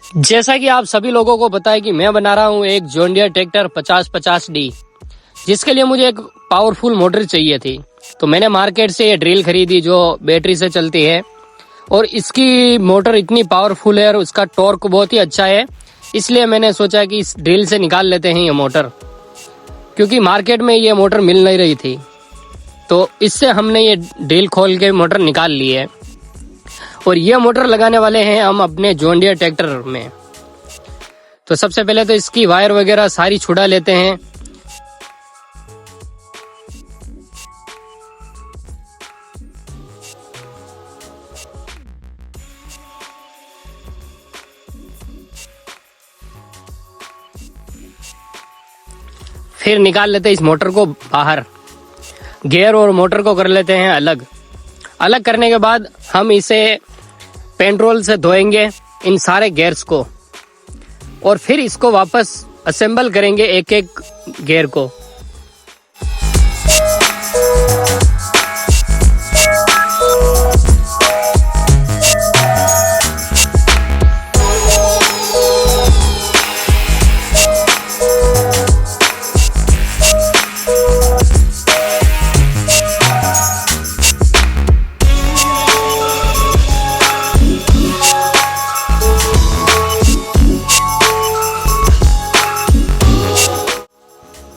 जैसा कि आप सभी लोगों को पता है कि मैं बना रहा हूँ एक जॉन डियर ट्रैक्टर 5050D, जिसके लिए मुझे एक पावरफुल मोटर चाहिए थी। तो मैंने मार्केट से ये ड्रिल खरीदी जो बैटरी से चलती है, और इसकी मोटर इतनी पावरफुल है और उसका टॉर्क बहुत ही अच्छा है। इसलिए मैंने सोचा कि इस ड्रिल से निकाल लेते हैं ये मोटर, क्योंकि मार्केट में ये मोटर मिल नहीं रही थी। तो इससे हमने ये ड्रिल खोल के मोटर निकाल ली है, और ये मोटर लगाने वाले हैं हम अपने जॉन डियर ट्रैक्टर में। तो सबसे पहले तो इसकी वायर वगैरह सारी छुड़ा लेते हैं। फिर निकाल लेते हैं इस मोटर को बाहर। गियर और मोटर को कर लेते हैं अलग। अलग करने के बाद हम इसे पेट्रोल से धोएंगे इन सारे गियर्स को, और फिर इसको वापस असेंबल करेंगे एक एक गियर को।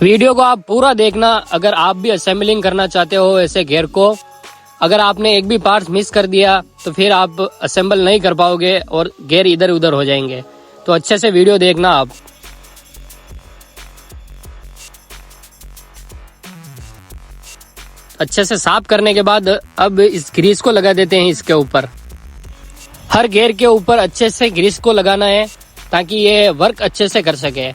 वीडियो को आप पूरा देखना अगर आप भी असेंबलिंग करना चाहते हो ऐसे गियर को। अगर आपने एक भी पार्ट मिस कर दिया तो फिर आप असेंबल नहीं कर पाओगे और गियर इधर उधर हो जाएंगे। तो अच्छे से वीडियो देखना आप। अच्छे से साफ करने के बाद अब इस ग्रीस को लगा देते हैं इसके ऊपर। हर गियर के ऊपर अच्छे से ग्रीस को लगाना है ताकि ये वर्क अच्छे से कर सके।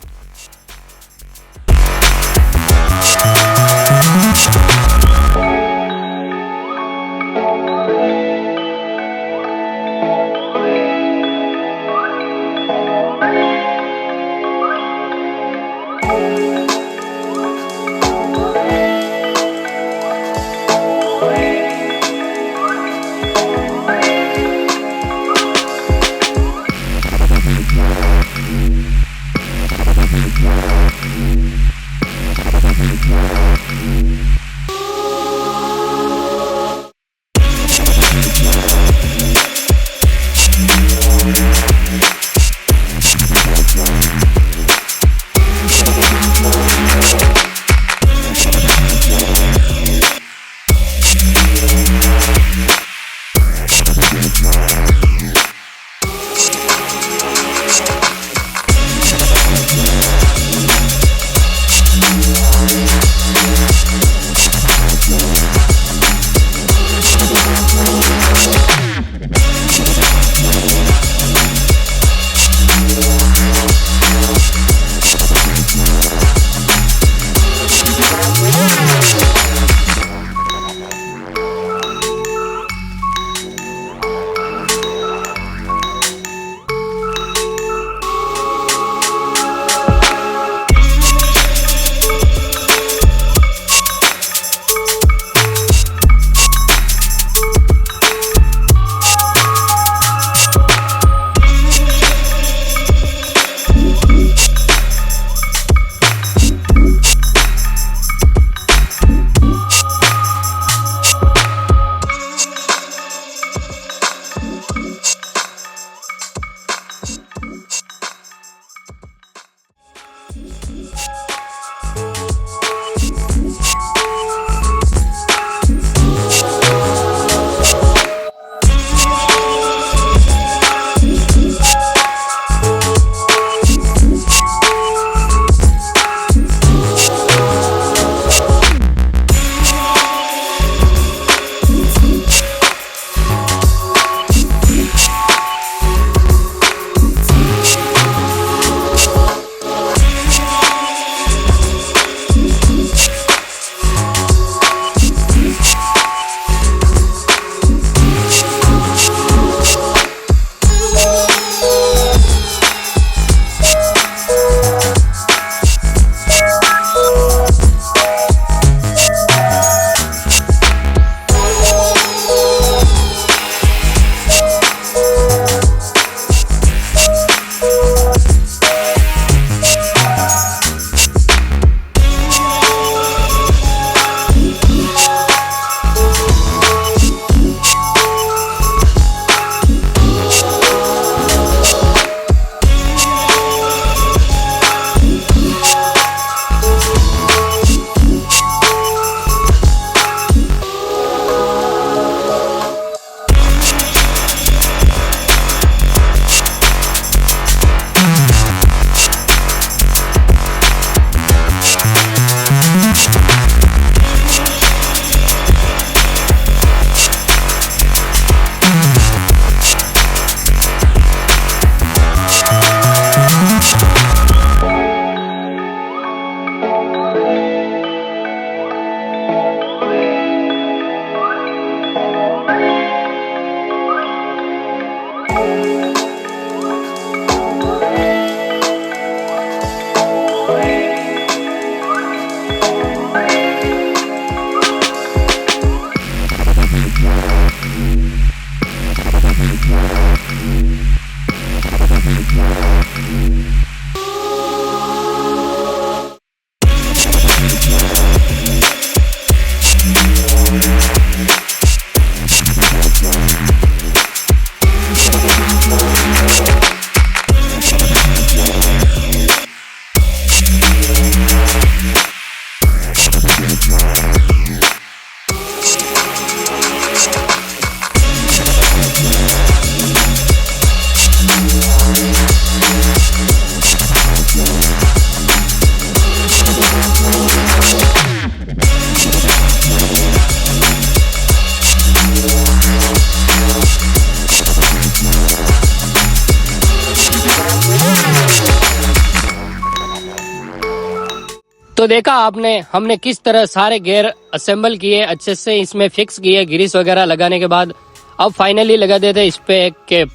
तो देखा आपने हमने किस तरह सारे गियर असेंबल किए, अच्छे से इसमें फिक्स किए ग्रीस वगैरह लगाने के बाद। अब फाइनली लगा देते इस पे एक कैप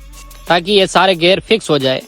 ताकि ये सारे गियर फिक्स हो जाए।